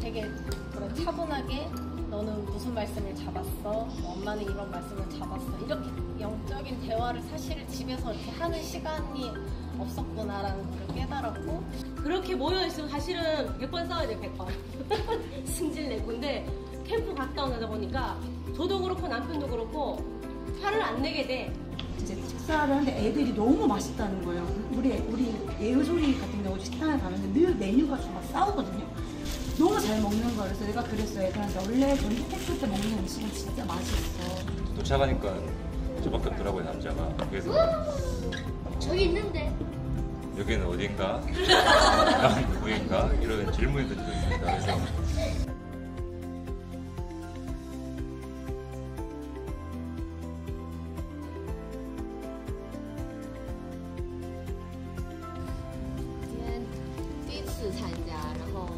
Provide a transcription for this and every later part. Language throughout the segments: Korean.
되게 차분하게 너는 무슨 말씀을 잡았어? 엄마는 이런 말씀을 잡았어. 이렇게 영적인 대화를 사실 집에서 이렇게 하는 시간이 없었구나라는 걸 깨달았고, 그렇게 모여있으면 사실은 100번 싸워야 돼, 100번. 승질내고. 근데 캠프 갔다 오다 보니까 저도 그렇고 남편도 그렇고 화를 안 내게 돼. 이제 식사를 하는데 애들이 너무 맛있다는 거예요. 우리 예우조리 같은 경우 식당에 가면 늘 메뉴가 막 싸우거든요. 너무 잘 먹는 거야. 그래서 내가 그랬어요. 애들한테 원래 전국했을 때 먹는 음식은 진짜 맛있어. 도착하니까 저밖에 없더라고요, 남자가. 그래서 저기 있는데. 여기는 어딘가? 난 누구인가? 이런 질문이 던져있습니다. 그래서参加，然后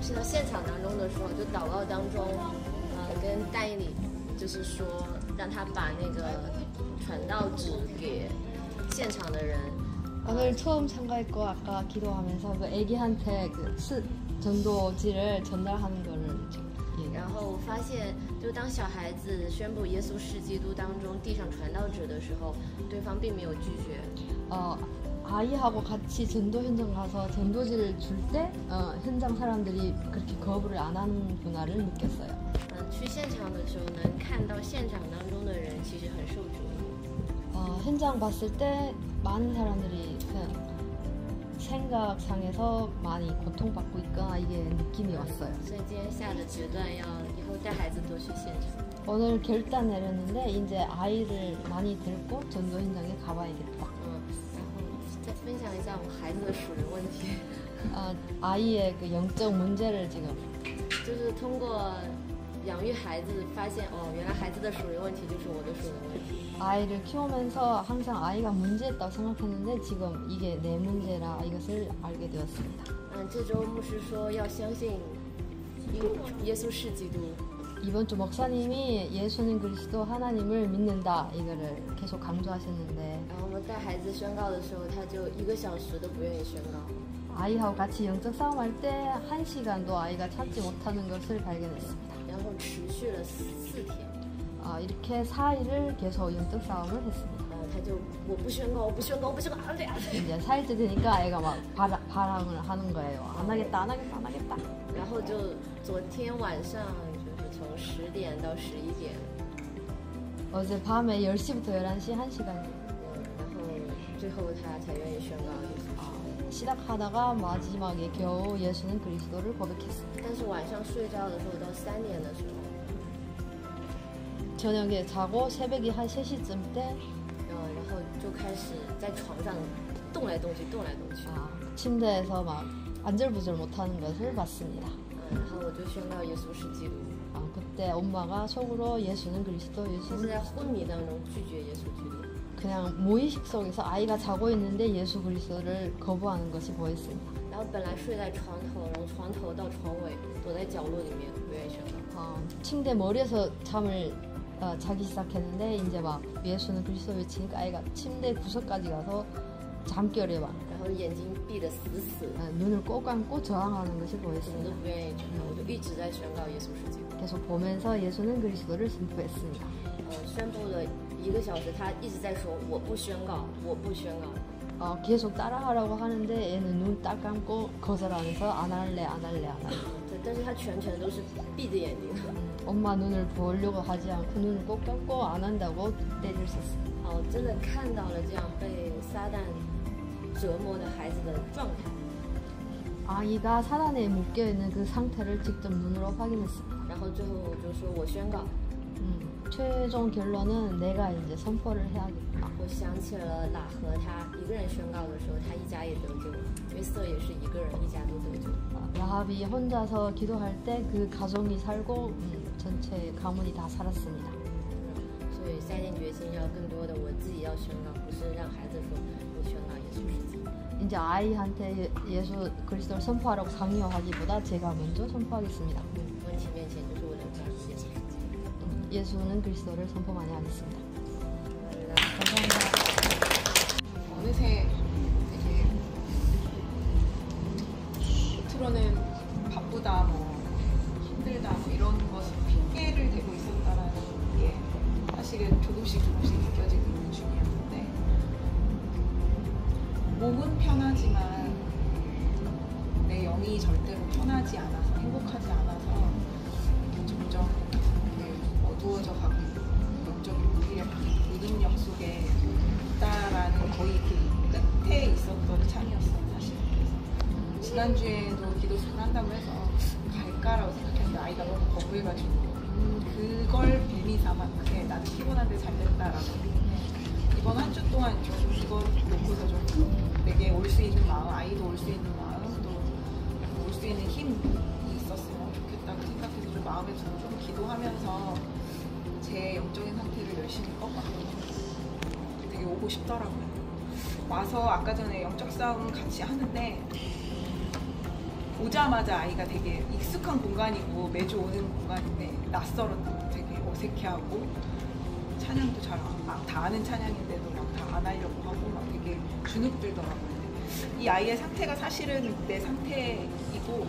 是到现场当中的时候，就祷告当中，跟代理就是说，让他把那个传道纸给现场的人。 오늘 처음 참가했고 아까 기도하면서 그 애기한테 그 전도지를 전달하는 거를 然后发现，就当小孩子宣布耶稣是基督当中递上传道纸的时候，对方并没有拒绝。 아이하고 같이 전도 현장 가서 전도지를 줄 때 현장 사람들이 그렇게 거부를 안 하는구나를 느꼈어요. 去现场的时候能看到现场当中的人其实很受主。 현장 봤을 때 많은 사람들이 생각상에서 많이 고통받고 있거나 이게 느낌이 왔어요. 所以今天下的决断要以后带孩子多去现场。 오늘 결단 내렸는데 이제 아이를 많이 들고 전도 현장에 가봐야겠다. 再分享一下我们孩子的属灵问题。 아이의 그 영적 문제를 지금 就是通过养育孩子发现，原来孩子的属灵问题就是我的属灵问题。 아이를 키우면서 항상 아이가 문제였다고 생각했는데 지금 이게 내 문제라 이것을 알게 되었습니다. 这周牧师说要相信耶稣是基督。 이번 주 목사님이 예수는 그리스도 하나님을 믿는다 이거를 계속 강조하셨는데 然后我们带孩子宣告的时候，他就1个小时都不愿意宣告。 아이하고 같이 영적 싸움할 때 1시간도 아이가 참지 못하는 것을 발견했습니다. 然后持续了4天。 이렇게 4일을 계속 영적 싸움을 했습니다. 他就我不宣告，我不宣告，我不宣告，안 돼， 안 돼。 이제 4일째 되니까 아이가 막 발항을 하는 거예요. 안 하겠다, 안 하겠다, 안 하겠다. 然后就昨天晚上就是从10点到11点。 어제 밤에 10시부터 11시 1시간. 然后最后他才愿意宣告耶稣。 시작하다가 마지막에 겨우 예수는 그리스도를 고백했습니다. 但是晚上睡觉的时候到3点的时候， 저녁에 자고 새벽이 한 3시쯤 때 然后就开始在床上动来动去，动来动去。 침대에서 막 안절부절 못하는 것을 봤습니다. 然后我就宣告耶稣是基督。 그때 엄마가 속으로 예수는 그리스도, 是 예수는 在昏迷当中拒绝耶稣基督。 그냥 무의식 속에서 아이가 자고 있는데 예수 그리스도를 거부하는 것이 보였습니다. 然后本来睡在床头，然后床头到床尾躲在角落里面不愿意宣告。 침대 머리에서 잠을 자기 시작했는데 이제 막 예수는 그리스도 외치니까 아이가 침대 구석까지 가서 잠결에 막 然后眼睛闭得死死的， 눈을 꼭 감고 저항하는 것이 怎么 보였습니다. 都不愿意宣告。我就一直在宣告耶稣是基督。 계속 보면서 예수는 그리스도를 선포했습니다. 宣布了1个小时，他一直在说我不宣告，我不宣告。 계속 따라하라고 하는데 얘는 눈 딱 감고 거절하면서 안 할래, 안 할래, 안 할래. 但是他全程都是闭着眼睛。 엄마 눈을 보려고 하지 않고 눈을 꼭 감고 안 한다고 때릴 수 있어요. 真的看到了这样被撒旦折磨的孩子的状态。 아이가 사단에 묶여있는 그 상태를 직접 눈으로 확인했습니다. 然后最后我就说我宣告。 최종 결론은 내가 이제 선포를 해야겠다. 我想起了喇合他一个人宣告的时候，他一家也得救了。约瑟也是一个人，一家都得救。 라합이 혼자서 기도할 때 그 가정이 살고 전체 가문이 다 살았습니다. 所以下定决心要更多的我自己要宣告，不是让孩子说你宣告耶稣是基督。 이제 아이한테 예수 그리스도를 선포하라고 강요하기보다 제가 먼저 선포하겠습니다. 问题面前就是我的告诉耶稣是基督。 예수는 그리스도를 선포 많이 하겠습니다. 감사합니다. 어느새 이렇게 겉으로는 바쁘다 뭐 조금씩 느껴지고 있는 중이었는데 몸은 편하지만 내 영이 절대로 편하지 않아서 행복하지 않아서 점점 어두워져 가고 영적인 무능력 속에 있다라는 거의 그 끝에 있었던 참이었어요 사실. 그래서 지난주에도 기도수를 한다고 해서 갈까라고 생각했는데 아이가 너무 거부해가지고 그걸 빌미 삼아 그래 나는 피곤한데 잘 됐다라고. 이번 한 주 동안 좀 이거 놓고서 좀 내게 올 수 있는 마음, 아이도 올 수 있는 마음, 또 올 수 있는 힘이 있었으면 좋겠다고 생각해서 좀 마음에 두고 좀 기도하면서 제 영적인 상태를 열심히 꺾었거든요. 되게 오고 싶더라고요. 와서 아까 전에 영적 싸움 같이 하는데 오자마자 아이가 되게 익숙한 공간이고 매주 오는 공간인데 낯설었고 되게 어색해하고 찬양도 잘 다 아는 찬양인데도 막 다 안 하려고 하고 막 되게 주눅들더라고요. 이 아이의 상태가 사실은 내 상태이고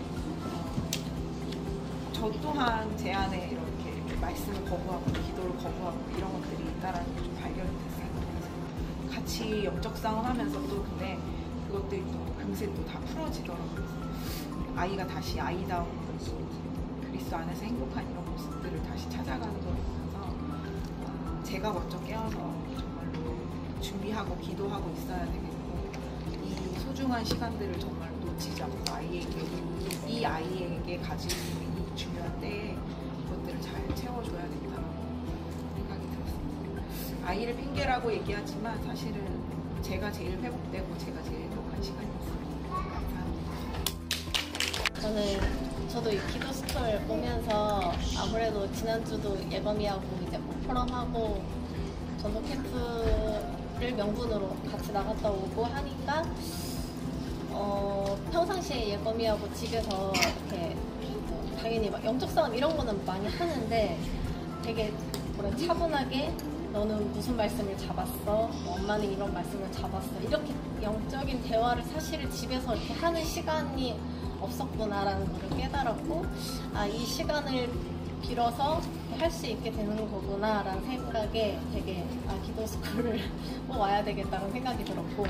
저 또한 제 안에 이렇게 말씀을 거부하고 기도를 거부하고 이런 것들이 있다라는 게 좀 발견이 됐어요. 그래서 같이 영적 싸움하면서 또 근데 그것들이 또 금세 또 다 풀어지더라고요. 아이가 다시 아이다운 그리스도 안에서 행복한 이런 모습들을 다시 찾아가는 걸 보면서 제가 먼저 깨어서 정말로 준비하고 기도하고 있어야 되겠고 이 소중한 시간들을 정말 놓치지 않고 이 아이에게 가지고 있는 이 중요한 때에 그것들을 잘 채워줘야 된다고 생각이 들었습니다. 아이를 핑계라고 얘기하지만 사실은 제가 제일 회복되고 제가 제일 행복한 시간이었습니다. 감사합니다. 저도 이 기도 스토리를 보면서 아무래도 지난주도 예범이하고 이제 포럼하고 전도 캠프를 명분으로 같이 나갔다 오고 하니까 평상시에 예범이하고 집에서 이렇게 당연히 막 영적 싸움 이런 거는 많이 하는데 되게 차분하게 너는 무슨 말씀을 잡았어? 엄마는 이런 말씀을 잡았어. 이렇게 영적인 대화를 사실 집에서 이렇게 하는 시간이 없었구나라는 걸 깨달았고 이 시간을 빌어서 할 수 있게 되는 거구나라는 생각에 되게 기도 스쿨을 꼭 와야 되겠다는 생각이 들었고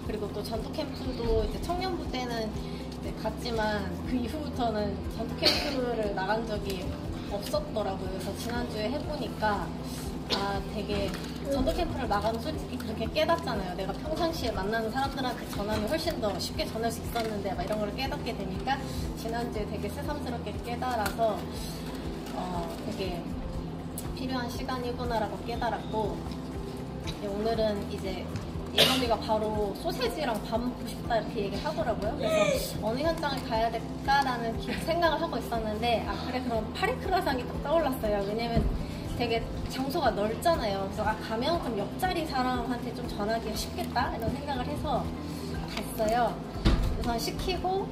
그리고 또 전도 캠프도 이제 청년부 때는 이제 갔지만 그 이후부터는 전도 캠프를 나간 적이 없었더라고요. 그래서 지난주에 해보니까 되게 전도 캠프를 나가면 솔직히 그렇게 깨닫잖아요. 내가 평상시에 만나는 사람들한테 전하면 훨씬 더 쉽게 전할 수 있었는데 막 이런 걸 깨닫게 되니까 지난주에 되게 새삼스럽게 깨달아서 되게 필요한 시간이구나라고 깨달았고 오늘은 이제 예범이가 바로 소세지랑 밥 먹고 싶다 이렇게 얘기하더라고요. 그래서 어느 현장을 가야 될까라는 생각을 하고 있었는데 그래 그럼 파리크라상이 딱 떠올랐어요. 왜냐면 되게 장소가 넓잖아요. 그래서 가면 그럼 옆자리 사람한테 좀 전하기가 쉽겠다 이런 생각을 해서 갔어요. 우선 시키고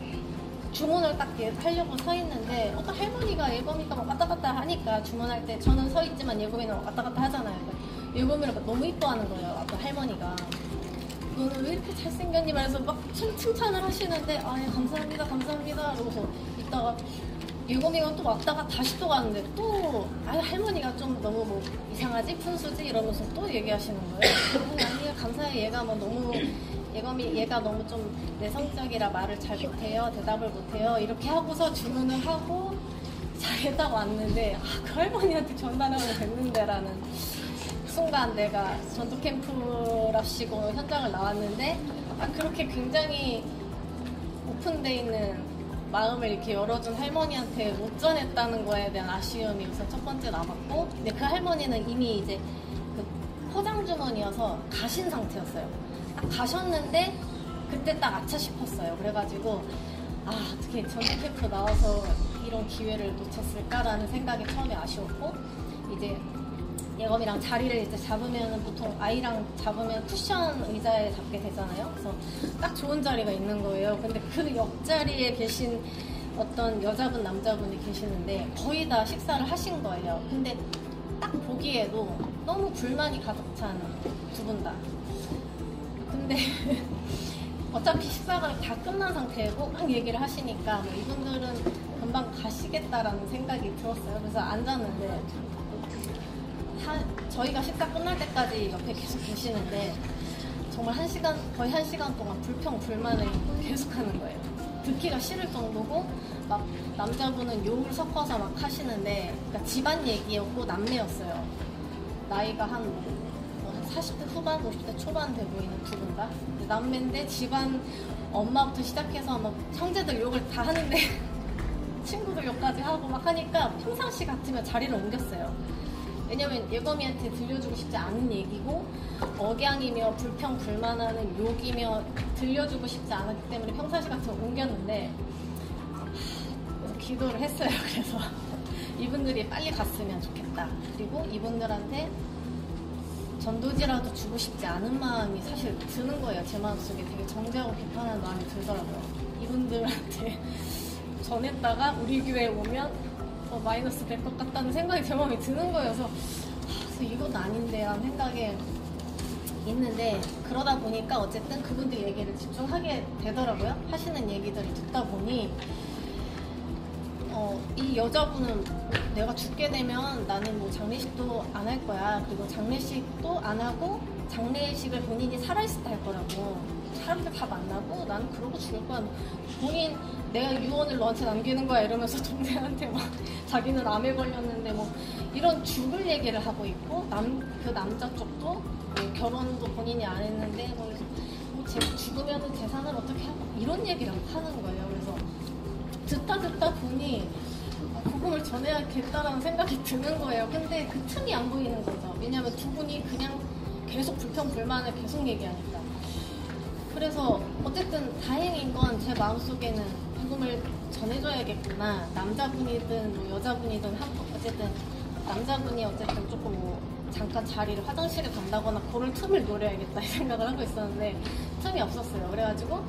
주문을 딱 하려고 서 있는데 어떤 할머니가 예범이가 막 왔다 갔다 하니까 주문할 때 저는 서 있지만 예범이는 왔다 갔다 하잖아요. 예범이를 너무 이뻐하는 거예요. 어떤 할머니가 너는 왜 이렇게 잘생겼니? 말해서 막 칭찬을 하시는데 예, 감사합니다 그러고서 있다가 예범이가 또 왔다가 다시 또 가는데 또 할머니가 좀 너무 뭐 이상하지? 푼수지? 이러면서 또 얘기하시는 거예요. 아니에요 감사해요. 얘가 너무 좀 내성적이라 말을 잘 못해요. 대답을 못해요. 이렇게 하고서 주문을 하고 자리에 딱 왔는데 그 할머니한테 전달하면 됐는데라는 순간 내가 전도 캠프랍시고 현장을 나왔는데 그렇게 굉장히 오픈되어 있는 마음을 이렇게 열어준 할머니한테 못 전했다는 거에 대한 아쉬움이 우선 첫 번째 남았고 근데 그 할머니는 이미 이제 그 포장 주문이어서 가신 상태였어요. 딱 가셨는데 그때 딱 아차 싶었어요. 그래가지고 어떻게 전도 캠프 나와서 이런 기회를 놓쳤을까라는 생각이 처음에 아쉬웠고 이제 예검이랑 자리를 이제 잡으면 보통 아이랑 잡으면 쿠션 의자에 잡게 되잖아요. 그래서 딱 좋은 자리가 있는 거예요. 근데 그 옆자리에 계신 어떤 여자분, 남자분이 계시는데 거의 다 식사를 하신 거예요. 근데 딱 보기에도 너무 불만이 가득 찬 두 분 다. 근데 어차피 식사가 다 끝난 상태고 막 얘기를 하시니까 이분들은 금방 가시겠다라는 생각이 들었어요. 그래서 앉았는데 저희가 식사 끝날 때까지 옆에 계속 계시는데 정말 거의 1시간 동안 불평불만을 계속 하는 거예요. 듣기가 싫을 정도고 막 남자분은 욕을 섞어서 막 하시는데 그러니까 집안 얘기였고 남매였어요. 나이가 한 40대 후반, 50대 초반 돼 보이는 두 분 다. 남매인데 집안 엄마부터 시작해서 막 형제들 욕을 다 하는데 친구들 욕까지 하고 막 하니까 평상시 같으면 자리를 옮겼어요. 왜냐면 예범이한테 들려주고 싶지 않은 얘기고 억양이며 불평불만하는 욕이며 들려주고 싶지 않았기 때문에 평상시 같으면 옮겼는데 그래서 기도를 했어요. 그래서 이분들이 빨리 갔으면 좋겠다. 그리고 이분들한테 전도지라도 주고 싶지 않은 마음이 사실 드는 거예요. 제 마음속에 되게 정죄하고 비판하는 마음이 들더라고요. 이분들한테 전했다가 우리 교회에 오면 더 마이너스 될 것 같다는 생각이 제 마음에 드는 거예요. 그래서 이건 아닌데 라는 생각에 있는데 그러다 보니까 어쨌든 그분들 얘기를 집중하게 되더라고요. 하시는 얘기들을 듣다 보니 이 여자분은 내가 죽게 되면 나는 뭐 장례식도 안 할 거야. 그리고 장례식도 안 하고 장례식을 본인이 살아있을 때 할 거라고. 사람들 다 만나고 나는 그러고 죽을 거야. 본인 내가 유언을 너한테 남기는 거야 이러면서 동생한테 막 자기는 암에 걸렸는데 뭐 이런 죽을 얘기를 하고 있고 그 남자 쪽도 뭐 결혼도 본인이 안 했는데 뭐 죽으면 재산을 어떻게 하고 이런 얘기를 하는 거예요. 그래서 듣다 보니 복음을 전해야겠다라는 생각이 드는 거예요. 근데 그 틈이 안 보이는 거죠. 왜냐하면 두 분이 그냥 계속 불평불만을 계속 얘기하니까. 그래서 어쨌든 다행인 건 제 마음속에는 복음을 전해줘야겠구나. 남자분이든 뭐 여자분이든 어쨌든 남자분이 어쨌든 조금 뭐 잠깐 자리를 화장실에 간다거나 그럴 틈을 노려야겠다 이 생각을 하고 있었는데 틈이 없었어요. 그래가지고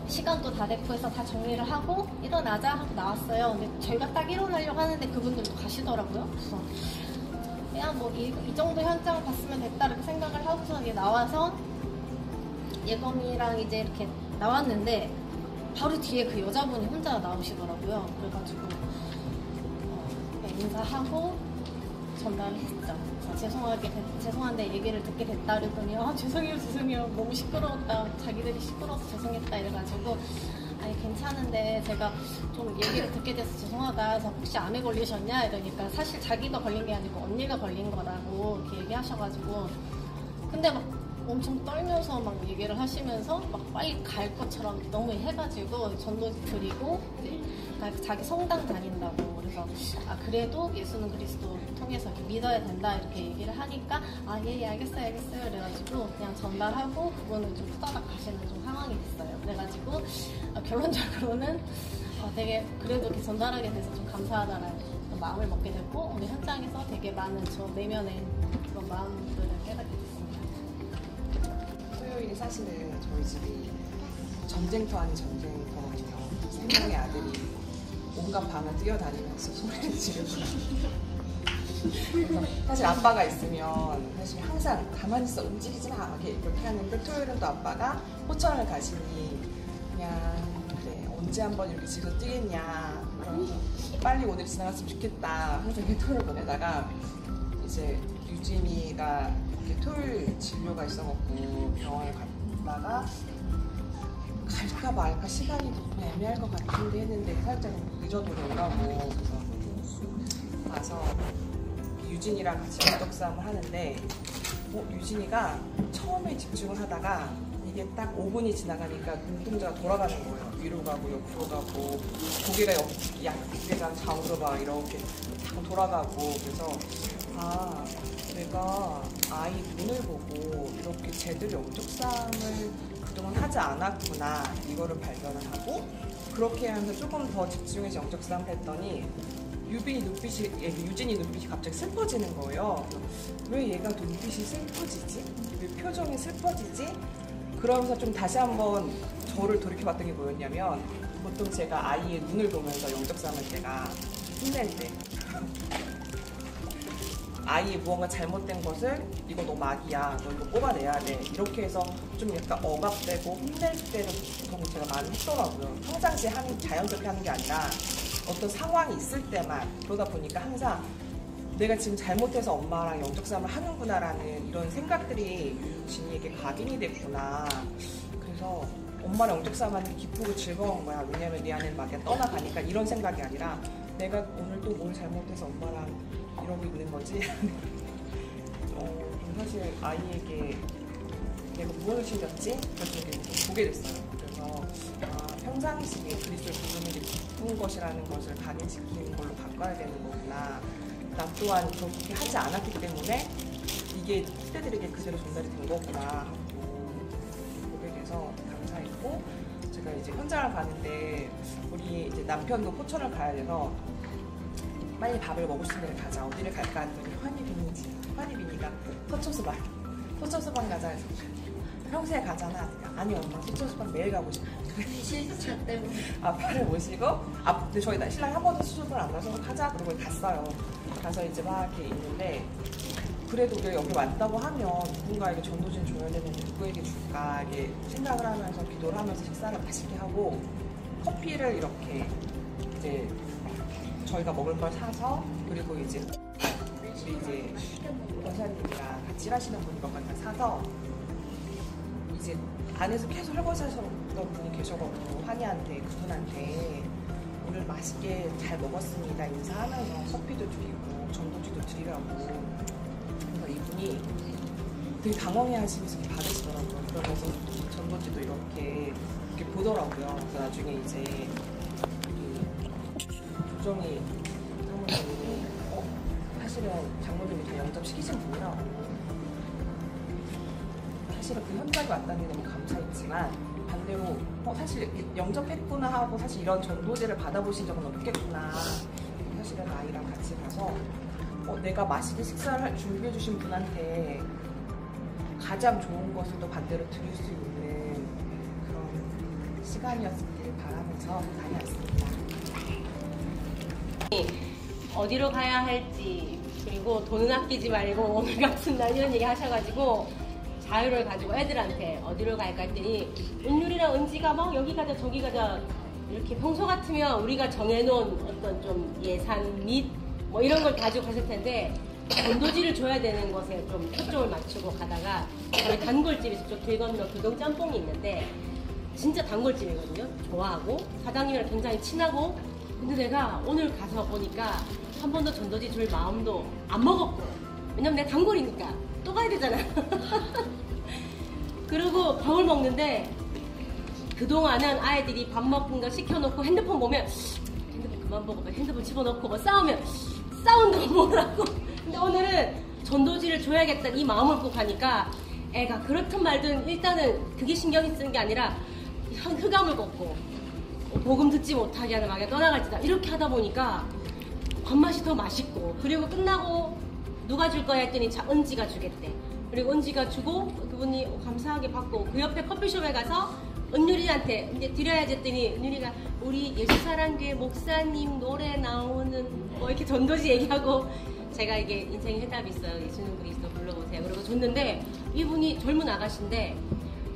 시간도 다 됐고 해서 다 정리를 하고 일어나자 하고 나왔어요. 근데 저희가 딱 일어나려고 하는데 그분들도 가시더라고요. 그래서 그냥 뭐 이 정도 현장을 봤으면 됐다 이렇게 생각을 하고서 이제 나와서 예범이랑 이제 이렇게 나왔는데 바로 뒤에 그 여자분이 혼자 나오시더라고요. 그래가지고 인사하고 전달을 했죠. 죄송한데 얘기를 듣게 됐다 그랬더니 죄송해요 너무 시끄러웠다. 자기들이 시끄러워서 죄송했다 이래가지고 아니 괜찮은데 제가 좀 얘기를 듣게 돼서 죄송하다. 그래서 혹시 암에 걸리셨냐 이러니까 사실 자기가 걸린 게 아니고 언니가 걸린 거라고 이렇게 얘기하셔가지고 근데 막 엄청 떨면서 막 얘기를 하시면서 막 빨리 갈 것처럼 너무 해가지고 전도 드리고 자기 성당 다닌다고 그래서 그래도 예수는 그리스도 통해서 이렇게 믿어야 된다 이렇게 얘기를 하니까 예 알겠어요 그래가지고 그냥 전달하고 그분은 좀 후다닥 가시는 좀 상황이 됐어요. 그래가지고 결론적으로는 되게 그래도 이렇게 전달하게 돼서 좀 감사하다라는 마음을 먹게 됐고 오늘 현장에서 되게 많은 저 내면의 그런 마음들을 깨닫게 됐습니다. 토요일이 사실은 저희 집이 전쟁터 아닌 전쟁터거든요. 3명의 아들이 온갖 방을 뛰어다니면서 소리를 지르고 그래서 사실 아빠가 있으면 사실 항상 가만히 있어 움직이지 마 이렇게 하는데 토요일은 또 아빠가 호천을 가시니 그냥 그래 언제 한번 이렇게 집에서 뛰겠냐 그러면서 빨리 오늘 지나갔으면 좋겠다 항상 이렇게 토요일 보내다가 이제 유진이가 토요일 진료가 있어갖고 병원을 갔다가 갈까 말까 시간이 너무 애매할 것 같은데 했는데 살짝 늦어도 오라고 그래서 가서 유진이랑 같이 영덕싸움을 하는데 유진이가 처음에 집중을 하다가 이게 딱 5분이 지나가니까 눈동자가 돌아가는 거예요. 위로 가고 옆으로 가고 고개가 약대가 좌우로 막 이렇게 자꾸 돌아가고 그래서 내가 아이 눈을 보고 이렇게 제대로 영적싸움을 그동안 하지 않았구나 이거를 발견을 하고 그렇게 하면서 조금 더 집중해서 영적싸움을 했더니 유진이 눈빛이 갑자기 슬퍼지는 거예요. 왜 얘가 눈빛이 슬퍼지지? 왜 표정이 슬퍼지지? 그러면서 좀 다시 한번 저를 돌이켜봤던 게 뭐였냐면 보통 제가 아이의 눈을 보면서 영적싸움을 할 때가 힘낼 때 아이의 무언가 잘못된 것을 이거 너 막이야 너 이거 뽑아내야 돼 이렇게 해서 좀 약간 억압되고 힘낼 때를 보통 제가 많이 했더라고요. 평상시에 자연스럽게 하는 게 아니라 어떤 상황이 있을 때만 그러다 보니까 항상 내가 지금 잘못해서 엄마랑 영적 싸움을 하는구나라는 이런 생각들이 진이에게 각인이 됐구나. 그래서 엄마랑 영적 싸움하는 게 기쁘고 즐거운 거야. 왜냐면 내 안에 막 떠나가니까 이런 생각이 아니라 내가 오늘 또 뭘 잘못해서 엄마랑 이러고 있는 거지. 사실 아이에게 내가 무엇을 챙겼지? 그렇게 보게 됐어요. 그래서 평상시에 그리스도를 부르는 게 기쁜 것이라는 것을 각인시키는 걸로 바꿔야 되는 거구나. 나 또한 그렇게 하지 않았기 때문에 이게 후대들에게 그대로 전달이 된 거구나 하고 보게 돼서 감사했고, 제가 이제 현장을 가는데 우리 이제 남편도 포천을 가야 돼서 빨리 밥을 먹을 수 있는 데를 가자. 어디를 갈까 했더니 환희빈이가 소초수방 가자 해서 평소에 가잖아. 아니 엄마 소초수방 매일 가고 싶어. 실차 때문에. 아빠를 모시고 근데 저희 신랑이 한 번도 소초수방을 안 가서 가자 그러고 갔어요. 가서 이제 막 이렇게 있는데, 그래도 우리가 여기 왔다고 하면 누군가에게 전도진 줘야 되는데 누구에게 줄까 이게 생각을 하면서 기도를 하면서 식사를 맛있게 하고, 커피를 이렇게 이제 저희가 먹을 걸 사서, 그리고 이제 우리 이제 원사님이랑 같이 일하시는 분이 것 같아 사서 이제 안에서 계속 설거지하셨던 분이 계셔가지고 환희한테 그분한테 오늘 맛있게 잘 먹었습니다 인사하면서 커피도 드리고 전도지도 드리라고. 그래서 이분이 되게 당황해하시면서 받으시더라고요. 그러면서 전도지도 이렇게 보더라고요. 그래서 나중에 이제 조정이 장모님이 사실은 장모님이 다 영접시키신 분이라고. 사실은 그 현장에 왔다는 게 너무 감사했지만 반대로 사실 영접했구나 하고 사실 이런 전도제를 받아보신 적은 없겠구나. 사실은 아이랑 같이 가서 내가 맛있게 식사를 준비해 주신 분한테 가장 좋은 것을 또 반대로 드릴 수 있는 그런 시간이었길 바라면서 다녀왔습니다. 어디로 가야 할지, 그리고 돈은 아끼지 말고 오늘 같은 날 이런 얘기 하셔가지고 자유를 가지고 애들한테 어디로 갈까 했더니 은율이랑 은지가 막 여기 가자 저기 가자 이렇게 평소 같으면 우리가 정해놓은 어떤 좀 예산 및 뭐 이런 걸 가지고 갔을 텐데 전도지를 줘야 되는 것에 좀 초점을 맞추고 가다가 저희 단골집에서 저 길 건너 교동 짬뽕이 있는데 진짜 단골집이거든요. 좋아하고 사장님이랑 굉장히 친하고, 근데 내가 오늘 가서 보니까 한 번도 전도지 줄 마음도 안 먹었고, 왜냐면 내가 단골이니까 또 가야 되잖아. 그리고 밥을 먹는데 그동안은 아이들이 밥 먹은 거 시켜놓고 핸드폰 보면 핸드폰 그만 보고 핸드폰 집어넣고 뭐 싸운다고 뭐라고. 근데 오늘은 전도지를 줘야겠다는 이 마음을 꼭 하니까 애가 그렇든 말든 일단은 그게 신경이 쓰는 게 아니라 흑암을 걷고 복음 듣지 못하게 하는 막에 떠나갈지다 이렇게 하다 보니까 밥맛이 더 맛있고, 그리고 끝나고 누가 줄 거야 했더니 은지가 주겠대. 그리고 은지가 주고 그분이 감사하게 받고 그 옆에 커피숍에 가서 은율이한테 이제 드려야지 했더니 은율이가 우리 예수사랑교회 목사님 노래 나오는 뭐 이렇게 전도지 얘기하고, 제가 이게 인생의 해답이 있어요. 예수는 그리스도 불러보세요. 그러고 줬는데 이분이 젊은 아가씨인데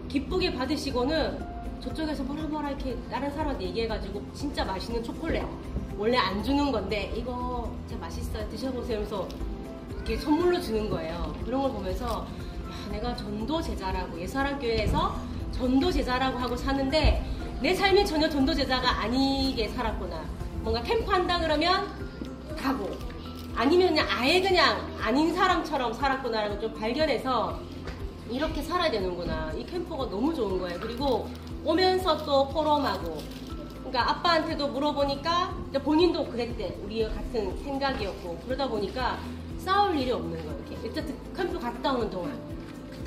기쁘게 받으시고는 저쪽에서 뭐라 이렇게 다른 사람한테 얘기해가지고 진짜 맛있는 초콜릿 원래 안 주는 건데 이거 진짜 맛있어요 드셔보세요 하면서 이렇게 선물로 주는 거예요. 그런 걸 보면서 야, 내가 전도 제자라고 예수사랑교회에서 전도 제자라고 하고 사는데 내 삶이 전혀 전도 제자가 아니게 살았구나. 뭔가 캠프 한다 그러면 가고 아니면 그냥 아예 그냥 아닌 사람처럼 살았구나라고 좀 발견해서 이렇게 살아야 되는구나. 이 캠프가 너무 좋은 거예요. 그리고 오면서 또 포럼하고, 그러니까 아빠한테도 물어보니까 본인도 그랬대. 우리가 같은 생각이었고, 그러다 보니까 싸울 일이 없는 거예요. 이렇게 일단 캠프 갔다 오는 동안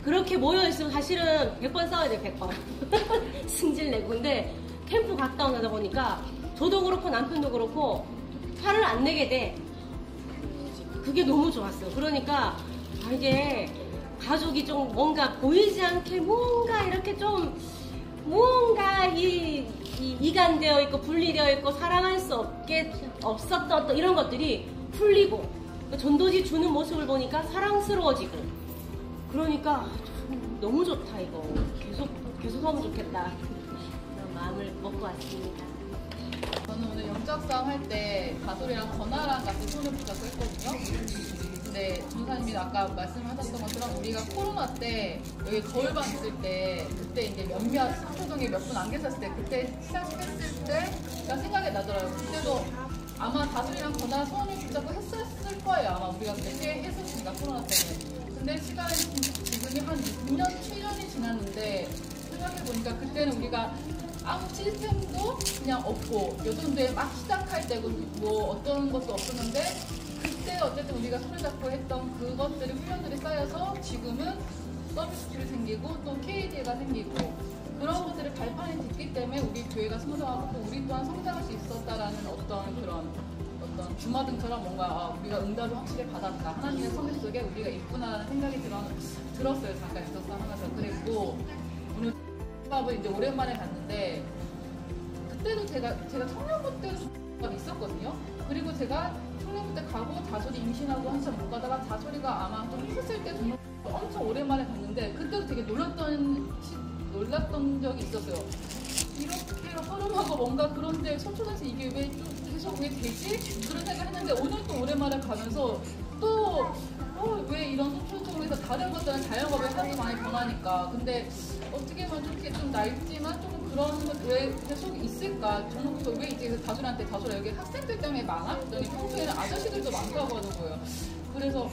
그렇게 모여있으면 사실은 100번 싸워야 돼. 100번 승질내고. 근데 캠프 갔다 오다 보니까 저도 그렇고 남편도 그렇고 화를 안 내게 돼. 그게 너무 좋았어요. 그러니까 이게 가족이 좀 뭔가 보이지 않게 뭔가 이렇게 좀 뭔가 이간되어 있고 분리되어 있고 사랑할 수 없었던 또 이런 것들이 풀리고, 전도지 주는 모습을 보니까 사랑스러워지고, 그러니까 너무 좋다. 이거 계속 하면 좋겠다. 그런 마음을 먹고 왔습니다. 저는 오늘 영적 싸움 할 때 다솔이랑 건아랑 같이 손을 붙잡고 했거든요. 근데 전사님이 아까 말씀하셨던 것처럼 우리가 코로나 때 여기 거울방 있을 때 그때 이제 몇몇 상초동에 몇 분 안 계셨을 때 그때 시작했을 때가 생각이 나더라고요. 그때도 아마 다솔이랑 건아 손을 붙잡고 했었을 거예요. 아마 우리가 그때 했었으니까 코로나 때는. 근데 시간이 지금이 한 6년, 7년이 지났는데 생각해보니까 그때는 우리가 아무 시스템도 그냥 없고 요즘도에 막 시작할 때고 뭐 어떤 것도 없었는데 그때 어쨌든 우리가 손을 잡고 했던 그것들이 훈련들이 쌓여서 지금은 서비스들이 생기고 또 KD가 생기고 그런 것들을 발판에 딛기 때문에 우리 교회가 성장하고 또 우리 또한 성장할 수 있었다라는 어떤 주마등처럼 뭔가 우리가 응답을 확실히 받았다. 하나님의 섭리 속에 우리가 있구나라는 생각이 들었어요. 잠깐 있었어 하면서. 그랬고 오늘 밥을 이제 오랜만에 갔는데 그때도 제가 청년부 때도 좀 있었거든요. 그리고 제가 청년부 때 가고 다솔이 임신하고 한참 못 가다가 다솔이가 아마 좀 컸을 때 엄청 오랜만에 갔는데 그때도 되게 놀랐던 적이 있었어요. 이렇게 허름하고 뭔가 그런데 서초동에서 이게 왜 계속 왜 되지? 그런 생각을 했는데 오늘 또 오랜만에 가면서 또 왜 이런 서초동에서 다른 것들은 자영업에 하도 많이 변하니까 근데 어떻게 보면 좀 낡지만 조금 그런 것 왜 계속 있을까? 저는 왜 이제 다솔이한테 여기 학생들 때문에 많아? 그랬더니 평소에는 아저씨들도 많다고 하더라고요. 그래서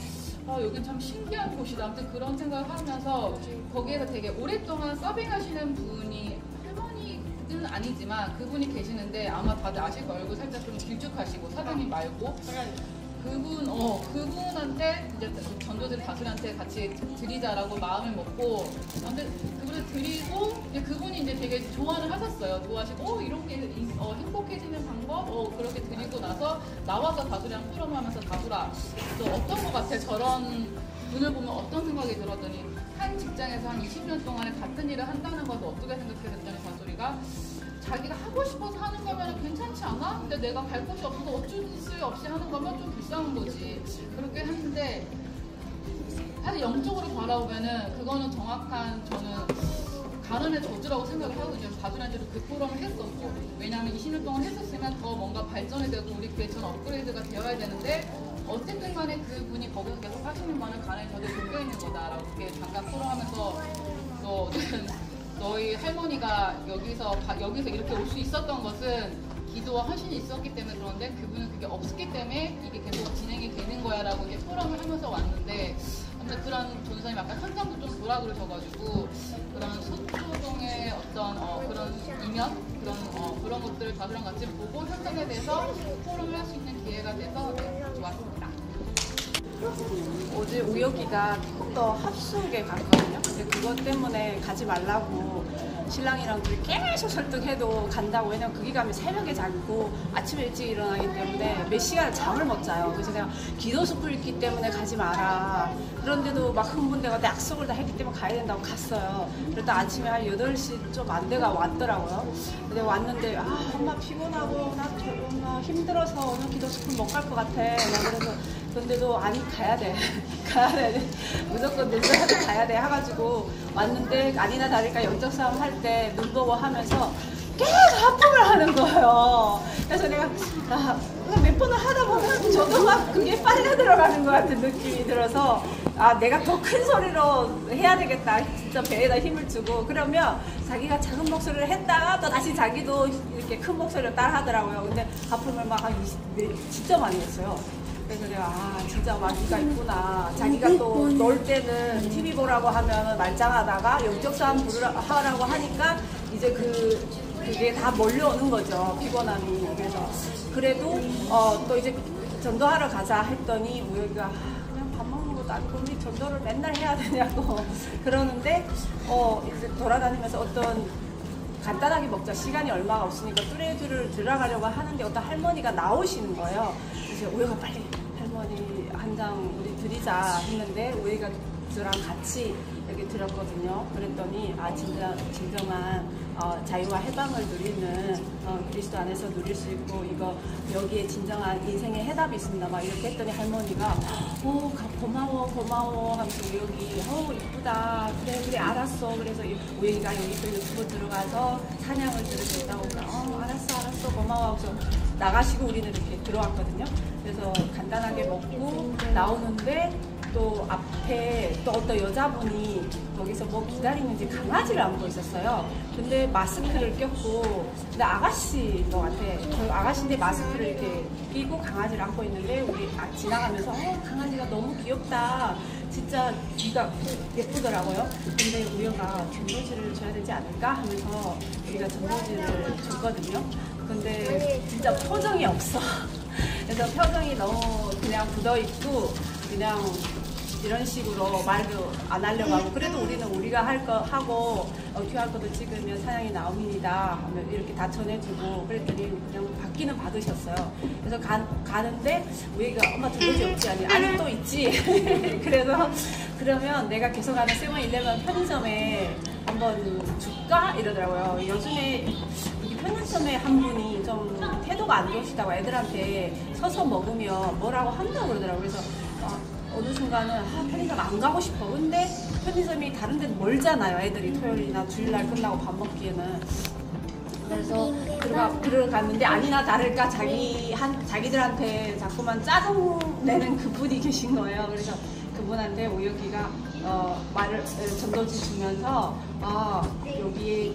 여긴 참 신기한 곳이다. 아무튼 그런 생각을 하면서 거기에서 되게 오랫동안 서빙하시는 분이 할머니는 아니지만 그분이 계시는데 아마 다들 아실 거예요. 얼굴 살짝 좀 길쭉하시고 사장님 말고 그분한테 이제 전도들 다솔한테 같이 드리자라고 마음을 먹고 근데 그분을 드리고 이제 그분이 이제 되게 좋아를 하셨어요. 좋아하시고 이렇게 행복해지는 방법 그렇게 드리고 나서 나와서 다솔이랑 포럼하면서 다솔아 너 어떤 거 같아? 저런 눈을 보면 어떤 생각이 들었더니 한 직장에서 한 20년 동안에 같은 일을 한다는 것을 어떻게 생각했더니 다솔이가 자기가 하고 싶어서 하는 거면 괜찮지 않아? 근데 내가 갈 곳이 없어서 어쩔 수 없이 하는 거면 좀 불쌍한 거지. 그렇게 했는데 사실 영적으로 바라보면은 그거는 정확한 저는 가난의 저주라고 생각을 하거든요. 다솔한테도 그 포럼을 했었고 왜냐하면 20년 동안 했었으면 더 뭔가 발전이 되고 우리 교회처럼 업그레이드가 되어야 되는데 어쨌든 간에 그분이 거기서 계속 하시는 바는 가난의 저주에 묶여있는 거다라고 이렇게 잠깐 포럼하면서 너희 할머니가 여기서 이렇게 올 수 있었던 것은 기도와 헌신이 있었기 때문에 그런데 그분은 그게 없었기 때문에 이게 계속 진행이 되는 거야 라고 이제 포럼을 하면서 왔는데 아무튼 그런 전사님 아까 현장도 좀 보라 그러셔가지고 그런 서초동의 어떤 그런 이면 그런 것들을 다들랑 같이 보고 현장에 대해서 포럼을 할 수 있는 기회가 돼서 좋았습니다. 어제 우혁이가 더 합숙에 갔거든요. 근데 그것 때문에 가지 말라고 신랑이랑 둘이 계속 설득해도 간다고. 왜냐면 거기 가면 새벽에 자고 아침에 일찍 일어나기 때문에 몇 시간을 잠을 못 자요. 그래서 내가 기도숲을 있기 때문에 가지 마라. 그런데도 막 흥분돼가 약속을 다 했기 때문에 가야 된다고 갔어요. 그러다 아침에 한 8시 좀 안 돼가 왔더라고요. 근데 왔는데 엄마 피곤하고 나 힘들어서 오늘 기도숲을 못 갈 것 같아. 그래서 근데도 아니 가야 돼 무조건 늦어도 가야 돼 해가지고 왔는데 아니나 다를까 영적 싸움 할 때 눈 보고 하면서 계속 하품을 하는 거예요. 그래서 내가 몇 번을 하다 보면 저도 막 그게 빨려 들어가는 것 같은 느낌이 들어서 내가 더 큰 소리로 해야 되겠다. 진짜 배에다 힘을 주고 그러면 자기가 작은 목소리를 했다가 또 다시 자기도 이렇게 큰 목소리로 따라 하더라고요. 근데 하품을 막 진짜 많이 했어요. 그래서 내가 진짜 마귀가 있구나. 자기가 또 놀 때는 TV 보라고 하면 말짱하다가 영적 싸움 하라고 하니까 이제 그게 다 몰려오는 거죠. 피곤함이. 그래서 그래도 또 이제 전도하러 가자 했더니 우리가 그냥 밥 먹는 것도 아니고 우리 전도를 맨날 해야 되냐고 그러는데 이제 돌아다니면서 어떤 간단하게 먹자. 시간이 얼마가 없으니까 뚜레쥬를 들어가려고 하는데 어떤 할머니가 나오시는 거예요. 그래서 우리가 빨리 할머니 한 장 우리 드리자 했는데 우리가 목사랑 같이 이렇게 들었거든요. 그랬더니 진정한 자유와 해방을 누리는 그리스도 안에서 누릴 수 있고 이거 여기에 진정한 인생의 해답이 있습니다. 막 이렇게 했더니 할머니가 고마워 하면서 여기 이쁘다 그래 알았어. 그래서 우리가 여기 또 유튜브 들어가서 찬양을 들을 수 있다고 알았어 고마워 하면서 나가시고 우리는 이렇게 들어왔거든요. 그래서 간단하게 먹고 나오는데 또 앞에 또 어떤 여자분이 거기서 뭐 기다리는지 강아지를 안고 있었어요. 근데 마스크를 꼈고, 근데 아가씨인 것 같아. 그 아가씨인데 마스크를 이렇게 끼고 강아지를 안고 있는데 우리 지나가면서 강아지가 너무 귀엽다. 진짜 귀가 예쁘더라고요. 근데 우리가 전도지를 줘야 되지 않을까 하면서 우리가 전도지를 줬거든요. 근데 진짜 표정이 없어. 그래서 표정이 너무 그냥 굳어있고 그냥 이런 식으로 말도 안 하려고 하고, 그래도 우리는 우리가 할 거 하고 QR코드 찍으면 사양이 나옵니다 하면 이렇게 다 전해주고, 그랬더니 그냥 받기는 받으셨어요. 그래서 가는데 우리가 엄마 전도지 없지? 아니 또 있지. 그래서 그러면 내가 계속 하는 세븐일레븐 편의점에 한번 줄까? 이러더라고요. 요즘에 편의점에 한 분이 좀 태도가 안 좋으시다고 애들한테 서서 먹으면 뭐라고 한다고 그러더라고요. 그래서 어느 순간은 편의점 안 가고 싶어. 근데 편의점이 다른 데는 멀잖아요. 애들이 토요일이나 주일날 끝나고 밥 먹기에는. 그래서 들어갔는데 아니나 다를까 자기들한테 자꾸만 짜증 내는 그분이 계신 거예요. 그래서 그분한테 오혁이가 전도지 주면서 여기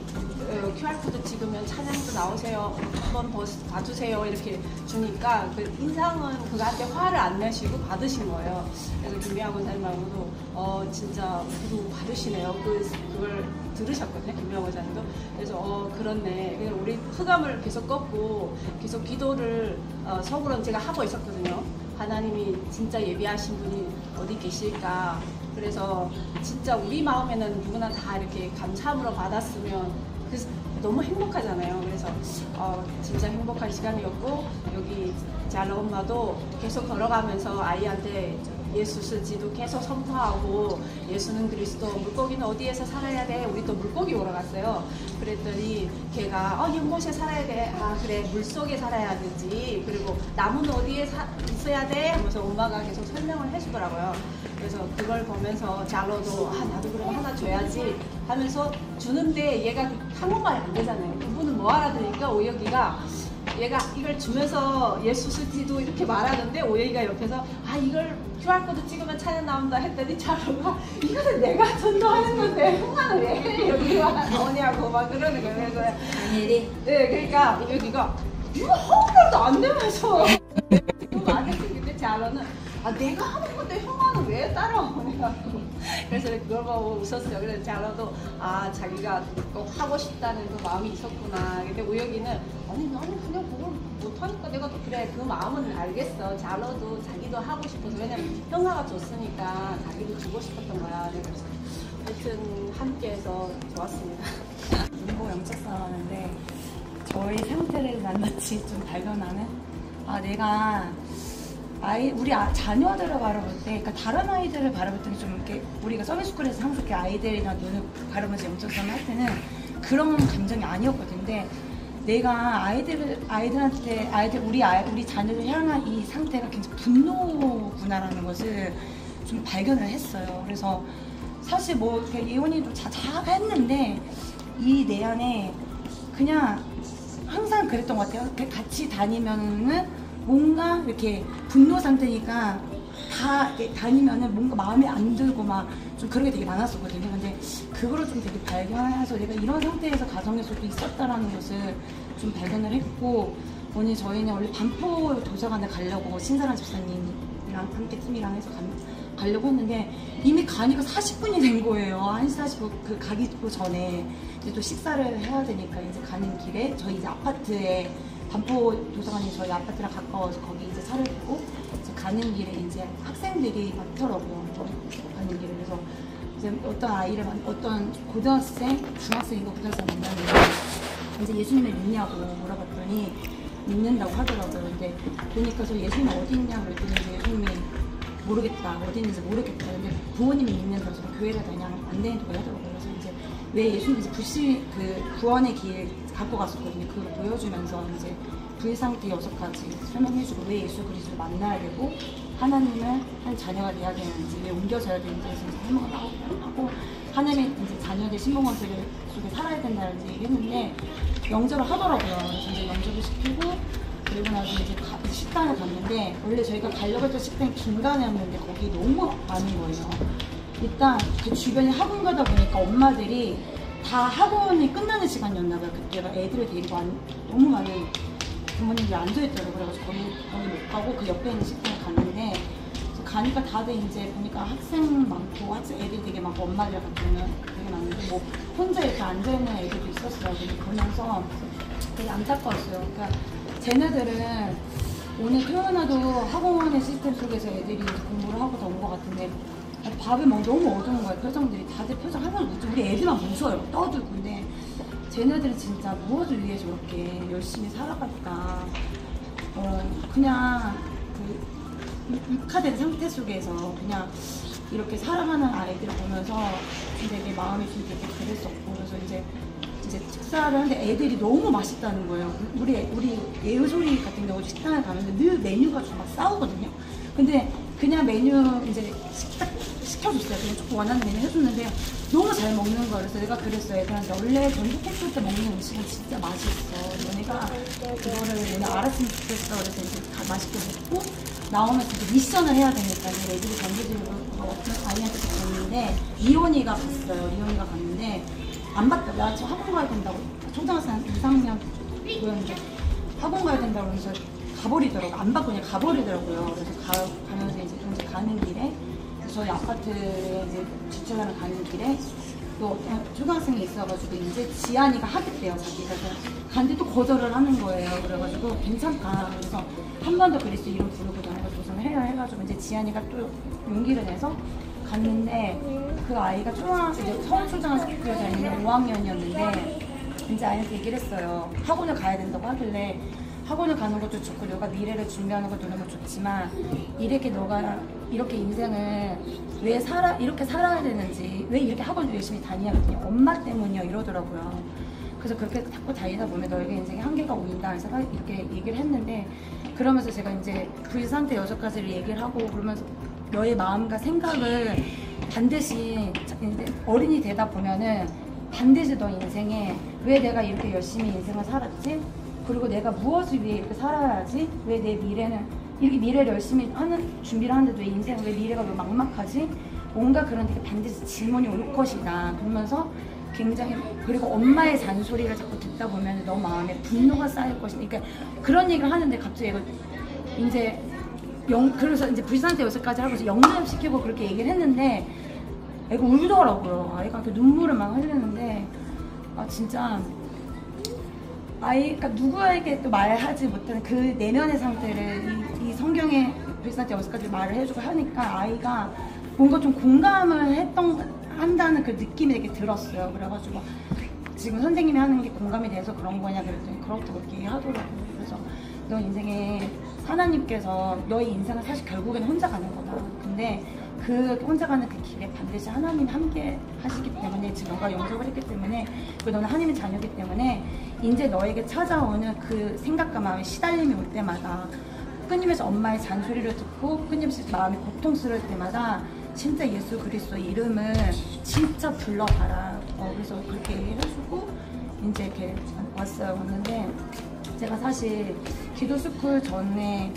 QR코드 찍으면 찬양도 나오세요. 한번 봐주세요. 이렇게 주니까 그 인상은 그한테 화를 안 내시고 받으신 거예요. 그래서 김미아 권사님하고도 진짜 그거 받으시네요. 그걸 들으셨거든요. 김미아 권사님도. 그래서 그렇네. 그래서 우리 흑암을 계속 꺾고 계속 기도를 속으로는 제가 하고 있었거든요. 하나님이 진짜 예비하신 분이 어디 계실까. 그래서 진짜 우리 마음에는 누구나 다 이렇게 감사함으로 받았으면 너무 행복하잖아요. 그래서 진짜 행복한 시간이었고, 여기 잘로 엄마도 계속 걸어가면서 아이한테 예수 쓰지도 계속 선포하고, 예수는 그리스도, 물고기는 어디에서 살아야 돼? 우리 또 물고기 보러 갔어요. 그랬더니 걔가 연못에 살아야 돼. 그래, 물속에 살아야 되지. 그리고 나무는 어디에 있어야 돼? 하면서 엄마가 계속 설명을 해주더라고요. 그래서 그걸 보면서 잘로도 나도 그럼 하나 줘야지 하면서 주는데 얘가 한국말이 안 되잖아요. 그분은 뭐 알아들으니까 오혁이가 얘가 이걸 주면서 예수 쓰지도 이렇게 말하는데 오혁이가 옆에서 이걸 QR코드 찍으면 찬양 나온다 했더니 잘로가 이거는 내가 전도하는 건데 흥하는 왜 여기가 나오냐고 막 그러는 거예요. 그래서 네, 그러니까 오혁이가 이거 한국말도 안 되면서 그때 잘로는 내가 하는 건데 형아는 왜 따라오냐. 그래서 그걸 보고 웃었어요. 그래서 잘로도 자기가 꼭 하고 싶다는 그 마음이 있었구나. 근데 우혁이는 나는 그냥 그걸 못하니까 내가 또 그래 그 마음은 알겠어. 잘로도 자기도 하고 싶어서, 왜냐면 형아가 줬으니까 자기도 주고 싶었던 거야. 그래서 하여튼 함께해서 좋았습니다. 문보 영적상 하는데 저희 상태를 낱낱이 좀 발견하는 내가 우리 자녀들을 바라볼 때, 그러니까 다른 아이들을 바라볼 때는 좀 이렇게 우리가 서비스쿨에서 항상 이렇게 아이들이랑 눈을 바라보면서 영적상 할 때는 그런 감정이 아니었거든요. 근데 내가 우리 자녀들 향한 이 상태가 굉장히 분노구나라는 것을 좀 발견을 했어요. 그래서 사실 뭐 예원이 좀 자작했는데 이 내 안에 그냥 항상 그랬던 것 같아요. 같이 다니면은 뭔가 이렇게 분노 상태니까 다 다니면은 뭔가 마음에 안 들고 막 좀 그런 게 되게 많았었거든요. 근데 그거를 좀 되게 발견해서 내가 이런 상태에서 가정에서도 있었다라는 것을 좀 발견을 했고, 오늘 저희는 원래 반포 도서관에 가려고 신사랑 집사님이랑 함께 팀이랑 해서 가려고 했는데 이미 가니까 40분이 된 거예요. 1시 40분 가기 전에 이제 또 식사를 해야 되니까 이제 가는 길에 저희 이제 아파트에 반포 도서관이 저희 아파트랑 가까워서 거기 이제 차를 두고 이제 가는 길에 이제 학생들이 많더라고요. 가는 길에. 그래서 이제 어떤 고등학생, 중학생인가 고등학생 만났는데 이제 예수님을 믿냐고 물어봤더니 믿는다고 하더라고요. 근데 보니까 저 예수님 어디 있냐고 그랬더니 이제 예수님이 모르겠다, 어디 있는지 모르겠다. 근데 부모님이 있는 데서 교회를 그냥 안 되는 거고 하더라고요. 그래서 이제 왜 예수님 이제 구원의 길 갖고 갔었거든요. 그걸 보여주면서 이제 불상태 6가지 설명해주고 왜 예수 그리스도를 만나야 되고 하나님을 한 자녀가 돼야 되는지 왜 옮겨져야 되는지 설명을 하고 하나님의 이제 자녀들 신봉원들 속에 살아야 된다는 얘기를 했는데 영접을 하더라고요. 그래서 이제 영접을 시키고 그리고 나서 이제 식당을 갔는데 원래 저희가 가려고 했던 식당이 김간이었는데 거기 너무 많은 거예요. 일단 그 주변에 학원 가다 보니까 엄마들이 다 학원이 끝나는 시간이었나봐요. 그때가 애들을 데리고 너무 많은 부모님들이 앉아있더라고요. 그래가지고 거기 못 가고 그 옆에 있는 식당에 갔는데 가니까 다들 이제 보니까 학생 많고 애들 되게 많고 엄마들 같은 경우는 되게 많은데 뭐 혼자 이렇게 앉아있는 애들도 있었어요. 보면서 되게 안타까웠어요. 그러니까 쟤네들은 오늘 토요일날도 학원의 시스템 속에서 애들이 이제 공부를 하고 다 온 것 같은데 밥을 먹 너무 어두운 거예요. 표정들이 다들 표정 하나도 못 우리 애들만 무서워요. 떠들고. 근데 쟤네들은 진짜 무엇을 위해 저렇게 열심히 살아갈까. 그냥 그 육화된 상태 속에서 그냥 이렇게 살아가는 아이들을 보면서 되게 마음이 좀 되게 그랬었고 그래서 이제 식사를 하는데 애들이 너무 맛있다는 거예요. 우리 예우소리 같은 경우 식당에 가면 늘 메뉴가 좀 막 싸우거든요. 근데 그냥 메뉴 이제 시켜줬어요. 그냥 조금 원하는 메뉴 해줬는데 너무 잘 먹는 거예요. 그래서 내가 그랬어요. 애들한테 원래 전국했을 때 먹는 음식은 진짜 맛있어. 너네가 그거를 오늘 알았으면 좋겠어. 그래서 이제 다 맛있게 먹고 나오면서 이제 미션을 해야 되니까 이제 애들이 전부집으로 어떤 아이한테 갔는데 리온이가 갔는데 안 봤다. 나 지금 학원 가야 된다고. 초등학생 2, 3년 보였는데 학원 가야 된다고 그러면서 가버리더라고요. 안 받고 그냥 가버리더라고요. 그래서 가면서 이제 가는 길에 저희 아파트에 이제 주차장을 가는 길에 또 초등학생이 있어가지고 이제 지안이가 하겠대요. 자기가 갔는데 또 거절을 하는 거예요. 그래가지고 괜찮다. 그래서 한 번 더 그리스도 이름 부르고 나는 걸 도전을 해요. 해가지고 이제 지안이가 또 용기를 내서 갔는데 그 아이가 이제 서울초등학교에 다니는 5학년이었는데 이제 아이한테 얘기를 했어요. 학원을 가야 된다고 하길래 학원을 가는 것도 좋고 너가 미래를 준비하는 것도 너무 좋지만 너가 이렇게 인생을 왜 이렇게 살아야 되는지 왜 이렇게 학원을 열심히 다니냐 그랬더니 엄마 때문이야 이러더라고요. 그래서 그렇게 자꾸 다니다 보면 너에게 인생에 한계가 오인다 그래서 이렇게 얘기를 했는데 그러면서 제가 이제 불상태 6가지를 얘기를 하고 그러면서 너의 마음과 생각을 반드시 이제 어른이 되다 보면은 반드시 너 인생에 왜 내가 이렇게 열심히 인생을 살았지? 그리고 내가 무엇을 위해 이렇게 살아야지? 왜 내 미래는 이렇게 미래를 열심히 준비를 하는데 왜 인생은 왜 미래가 왜 막막하지? 뭔가 그런 되게 반드시 질문이 올 것이다. 그러면서 굉장히 그리고 엄마의 잔소리를 자꾸 듣다 보면 너 마음에 분노가 쌓일 것이다. 그러니까 그런 얘기를 하는데 갑자기 이거 이제 그래서 이제 불상태 6가지 하고서 영접시키고 그렇게 얘기를 했는데 애가 울더라고요. 아이가 이렇게 눈물을 막 흘리는데 진짜 아이가 누구에게 또 말하지 못하는 그 내면의 상태를 이 성경의 불상태 6가지 말을 해주고 하니까 아이가 뭔가 좀 공감을 한다는 그 느낌이 되게 들었어요. 그래가지고 지금 선생님이 하는 게 공감이 돼서 그런 거냐 그랬더니 그렇다고 그렇게 얘기하더라고요. 그래서 너 인생에 하나님께서 너의 인생은 사실 결국에는 혼자 가는 거다. 근데 그 혼자 가는 그 길에 반드시 하나님이 함께 하시기 때문에 지금 너가 영접을 했기 때문에 그리고 너는 하나님의 자녀이기 때문에 이제 너에게 찾아오는 그 생각과 마음의 시달림이 올 때마다 끊임없이 엄마의 잔소리를 듣고 끊임없이 마음이 고통스러울 때마다 진짜 예수 그리스도의 이름을 진짜 불러봐라. 그래서 그렇게 얘기를 해주고 이제 이렇게 왔는데 제가 사실 기도스쿨 전에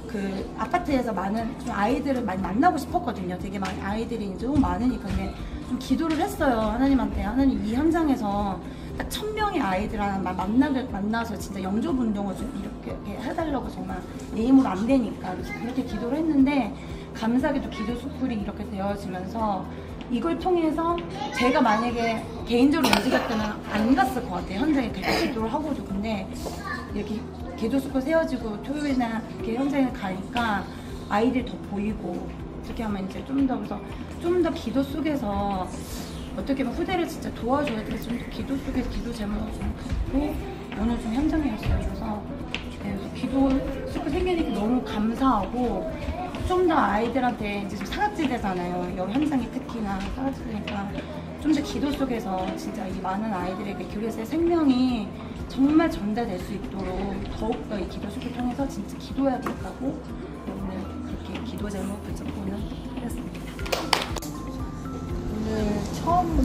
그 아파트에서 많은 좀 아이들을 많이 만나고 싶었거든요. 되게 많은 아이들이 이제 너무 많으니까. 근데 좀 기도를 했어요. 하나님한테. 하나님 이 현장에서 딱 1000명의 아이들 하나 만나서 진짜 영접 운동을 좀 이렇게 해달라고 정말 내 힘으로 안 되니까. 그래서 그렇게 기도를 했는데 감사하게도 기도스쿨이 이렇게 되어지면서 이걸 통해서 제가 만약에 개인적으로 움직였다면 안 갔을 것 같아요. 현장에 그렇게 기도를 하고도. 근데 이렇게 기도스쿨 세워지고 토요일날 이렇게 현장에 가니까 아이들이 더 보이고 어떻게 하면 이제 좀 더 기도 속에서 어떻게 보면 후대를 진짜 도와줘야 돼. 좀 더 기도 속에서 기도 제목을 좀 갖고 오늘 좀 현장이었어요. 그래서 기도 스쿨 생기니까 너무 감사하고 좀 더 아이들한테 이제 좀 사각지대잖아요. 여기 현장이 특히나 사각지대니까 좀 더 기도 속에서 진짜 이 많은 아이들에게 교류에서의 생명이 정말 전달될 수 있도록 더욱더 이 기도 속을 통해서 진짜 기도해야겠다고 오늘 그렇게 기도 제목 붙잡고는 하였습니다. 오늘 처음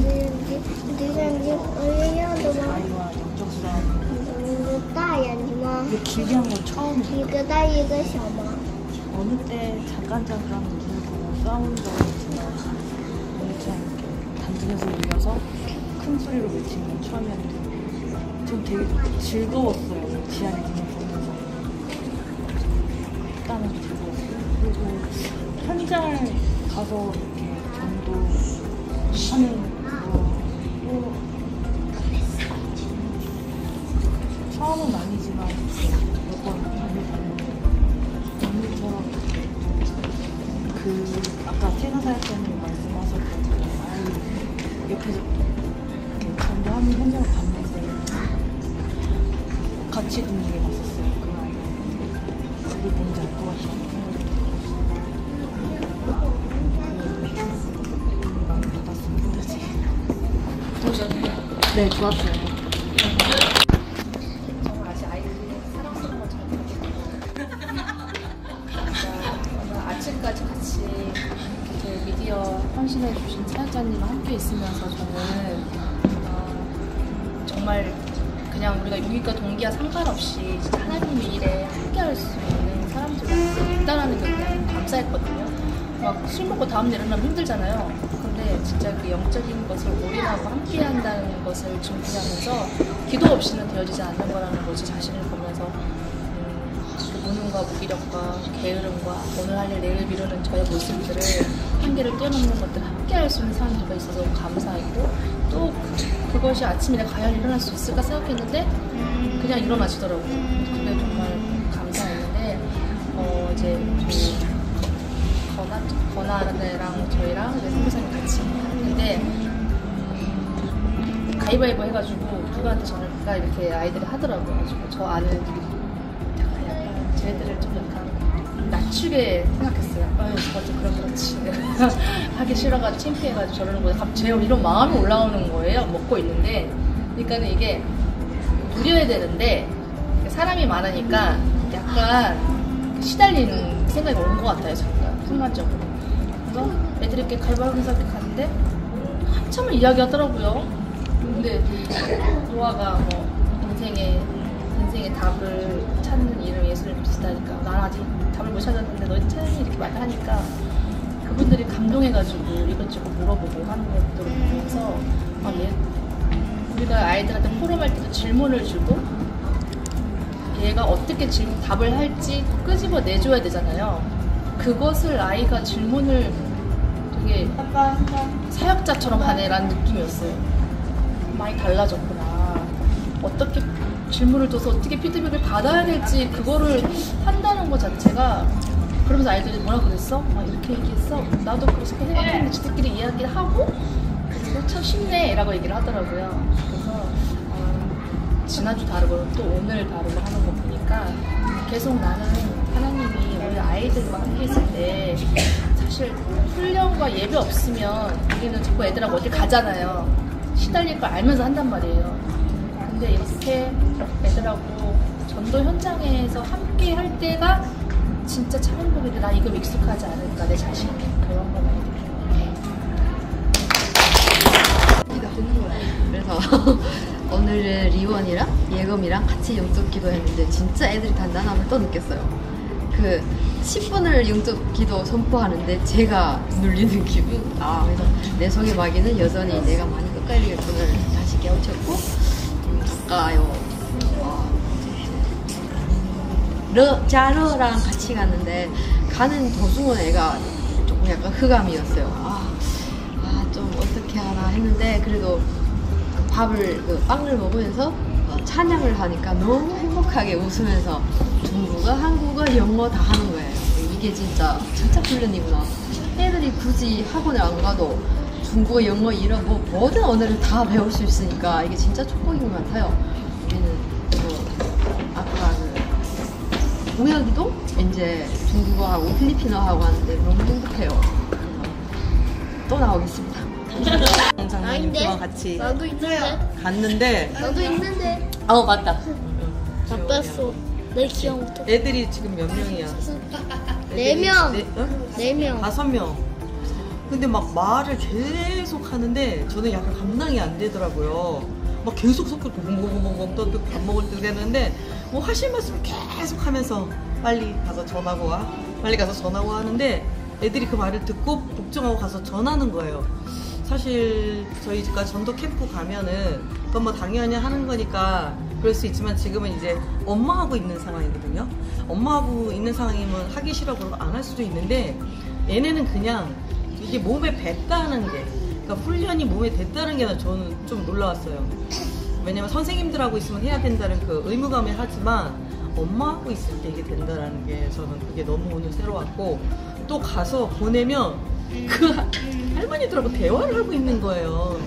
아이와 영적 수업 大呀你吗？ 이게 길게 한 건 처음이에요. 一个大一个小吗？ 어느 때 잠깐 울고 싸운 적이 있지만 오늘 그냥 이렇게 단둥에서 울려서 큰 소리로 외치는 건 처음이었는데 전 되게 즐거웠어요. 지안이 그냥 보면서 일단은 즐거웠어요. 그리고 현장을 가서 이렇게 전도하는 거 처음은 아니지만 몇 번 다녀봤는데 언니처럼 그 아까 퇴근사역 때는 말씀하셨던 그 아이 옆에서 이렇게 전도하는 현장을 봤는데 같이 듣는 게 맞았어요. 그 아이가 그게 뭔지 알 것 같아요. 많이 받았으면 그러지. 좋으셨나요? 네, 좋았어요. 정말 아직 아이들이 사랑스러운 걸 잘 모르겠어요. 오늘 아침까지 같이 이렇게 미디어 헌신해 주신 사역자님과 함께 있으면서 저는 정말 그냥 우리가 유익과 동기와 상관없이 진짜 하나님의 일에 함께 할 수 있는 사람들이 있다라는 게 그냥 감사했거든요. 막 술 먹고 다음 날 일어나면 힘들잖아요. 근데 진짜 그 영적인 것을 올인하고 함께 한다는 것을 준비하면서 기도 없이는 되어지지 않는 거라는 것을 자신을 보면서 그 무능과 무기력과 게으름과 오늘 할 일 내일 미루는 저의 모습들을 한계를 뛰어넘는 것들을 함께 할 수 있는 사람들과 있어서 너무 감사했고 또 그것이 아침에 내가 과연 일어날 수 있을까 생각했는데 그냥 일어나시더라고요. 근데 정말 감사했는데 이제 건아랑 저희랑 이제 선교사님 같이 했는데 가위바위보 해가지고 누구한테 전화할까 이렇게 아이들이 하더라고요. 그래가지고 저 아는 약간 쟤들을 좀 약간 낮추게 생각했어요. 아유 저거 좀 그렇지 하기 싫어가지고 창피해가지고 저러는 거예요. 갑자기 이런 마음이 올라오는 거예요. 먹고 있는데 그러니까는 이게 누려야 되는데 사람이 많으니까 약간 시달리는 생각이 온 것 같아요. 잠깐 순간적으로. 그래서 애들이 이렇게 가위바위보해서 이렇게 가는데 한참을 이야기하더라고요. 근데 노아가 뭐 인생의 답을 찾는 이름 예수를 믿으시다니까 난 아직 답을 못 찾았는데 너희 찾니 이렇게 말을 하니까 그분들이 감동해가지고 이것저것 물어보고 하는 것들을 보면서 우리가 아이들한테 포럼할 때도 질문을 주고 얘가 어떻게 답을 할지 끄집어 내줘야 되잖아요. 그것을 아이가 질문을 되게 사역자처럼 하네라는 느낌이었어요. 많이 달라졌구나. 어떻게 질문을 둬서 어떻게 피드백을 받아야 될지 그거를 한다는 것 자체가 그러면서 아이들이 뭐라 그랬어? 이렇게 얘기했어? 나도 그렇게 생각했는데 지들끼리 이야기를 하고 그래서 참 쉽네 라고 얘기를 하더라고요. 그래서 지난주 다르고 또 오늘 다르고 하는 거 보니까 계속 나는 하나님이 우리 아이들과 함께 있을 때 사실 훈련과 예배 없으면 우리는 자꾸 애들하고 어디 가잖아요. 시달릴 걸 알면서 한단 말이에요. 근데 이렇게 애들하고 전도 현장에서 함께 할 때가 진짜 참 행복인데 나 이거 익숙하지 않을까 내 자신이 그런 거 많이 느껴요. 그래서 오늘은 리원이랑 예금이랑 같이 영적 기도했는데 진짜 애들이 단단함을 또 느꼈어요. 그 10분을 영적 기도 선포하는데 제가 눌리는 기분. 그래서 내 속의 마귀는 여전히 내가 많이 엇갈리겠구나를 다시 깨우쳤고 아까요. 자르랑 같이 갔는데 가는 도중은 애가 조금 약간 흑암이었어요. 좀 어떻게 하나 했는데 그래도 빵을 먹으면서 찬양을 하니까 너무 행복하게 웃으면서 중국어, 한국어, 영어 다 하는 거예요. 이게 진짜 훈련이구나. 애들이 굳이 학원을 안 가도 중국어, 영어 이런 모든 언어를 다 배울 수 있으니까 이게 진짜 축복인 것 같아요. 우리는 아까 공약이도 이제 중국어하고 필리핀어하고 하는데 너무 행복해요. 또 나오겠습니다. 장모님과 같이 나도 있는데. 갔는데 나도 있는데. 맞다. 바빴어. 내 기억부터. 애들이 지금 몇 명이야? 4명. 네 4명. 5명. 근데 막 말을 계속 하는데 저는 약간 감당이 안 되더라고요. 막 계속 섞고 멍멍멍멍 떠들고 밥 먹을 때 되는데 뭐 하실 말씀을 계속 하면서 빨리 가서 전하고 와. 빨리 가서 전하고 하는데 애들이 그 말을 듣고 복종하고 가서 전하는 거예요. 사실 저희 집과 전도 캠프 가면은 그건 뭐 당연히 하는 거니까 그럴 수 있지만 지금은 이제 엄마하고 있는 상황이거든요. 엄마하고 있는 상황이면 하기 싫어 그러고 안 할 수도 있는데 얘네는 그냥 이게 몸에 뱄다는 게 그러니까 훈련이 몸에 됐다는 게 저는 좀 놀라웠어요. 왜냐면 선생님들하고 있으면 해야 된다는 그 의무감에 하지만 엄마하고 있을 때 이게 된다는 게 저는 그게 너무 오늘 새로웠고 또 가서 보내면 그 할머니들하고 대화를 하고 있는 거예요.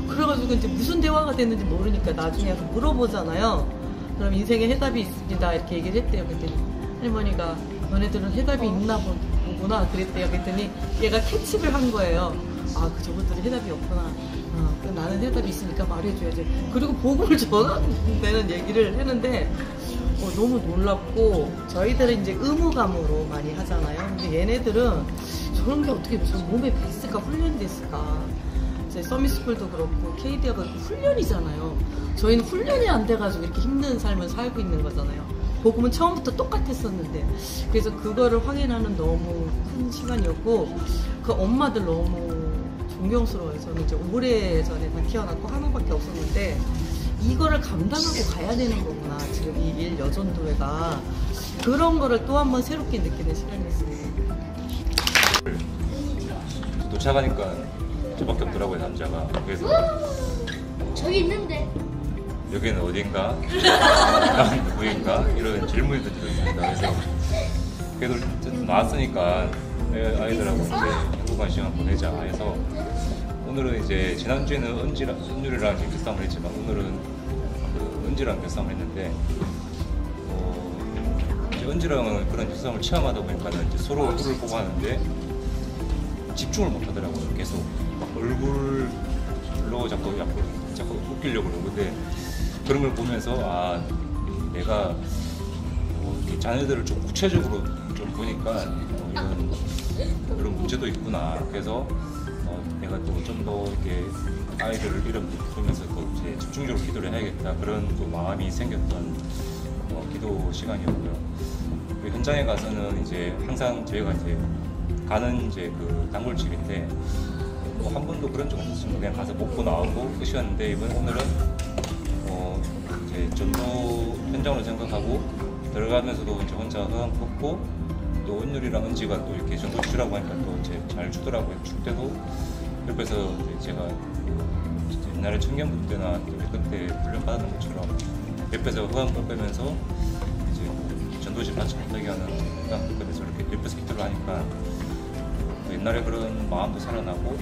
그래가지고 이제 무슨 대화가 됐는지 모르니까 나중에 가서 물어보잖아요. 그럼 인생에 해답이 있습니다 이렇게 얘기를 했대요. 그랬더니 할머니가 너네들은 해답이 있나 보구나 그랬대요. 그랬더니 얘가 캐치를 한 거예요. 아, 그 저것들은 해답이 없구나. 그럼 나는 해답이 있으니까 말해줘야지. 그리고 복음을 전하는 얘기를 했는데 너무 놀랍고 저희들은 이제 의무감으로 많이 하잖아요. 근데 얘네들은 저런 게 어떻게 몸에 뱄을까 훈련이 됐을까. 제 서밋스쿨도 그렇고 KD가 그렇고 훈련이잖아요. 저희는 훈련이 안 돼가지고 이렇게 힘든 삶을 살고 있는 거잖아요. 복음은 처음부터 똑같았었는데 그래서 그거를 확인하는 너무 큰 시간이었고 그 엄마들 너무 존경스러워요. 저는 이제 오래전에 다 키워놨고 하나밖에 없었는데 이거를 감당하고 가야 되는 거구나. 지금 이 일 여전도회가 그런 거를 또 한 번 새롭게 느끼는 시간이었습니다. 도착하니까 저밖에 없더라고요, 남자가. 그래서 저기 있는데. 여기는 어딘가? 난 누구인가? 이런 질문이 들어있습니다. 그래서 그래도 어쨌든 나왔으니까 아이들하고 이제 행복한 시간 보내자 해서 오늘은 이제 지난주에는 은주리랑 교싸움을 했지만 오늘은 그 은지랑 교싸움을 했는데 이제 은지랑은 그런 교싸움을 체험하다 보니까는 이제 서로 얼굴을 보고 하는데 집중을 못 하더라고요. 계속 얼굴로 자꾸 웃기려고 그러는데 그런 걸 보면서 아 내가 이렇게 자녀들을 좀 구체적으로 좀 보니까 이런 문제도 있구나. 그래서 내가 또 좀 더 이렇게 아이들을 보면서 또 이제 집중적으로 기도를 해야겠다 그런 또 마음이 생겼던 기도 시간이었고요. 그 현장에 가서는 이제 항상 저희가 이제 가는 이제 그 단골집인데 뭐 한 번도 그런 적 없었습니다. 그냥 가서 먹고 나오고 끝이었는데 오늘은 이제 전도 현장으로 생각하고 들어가면서도 이제 혼자 허황 걷고 또 은율이랑 은지가 또 이렇게 전도 주라고 하니까 또 이제 잘 주더라고요. 줄 때도 옆에서 이제 제가 옛날에 청년부 때나 그때 훈련 받았던 것처럼 옆에서 허황 빼면서 이제 전도지 받지 못하게 하는 허황 빼면서 이렇게 옆에서 기도를 하니까 옛날에 그런 마음도 살아나고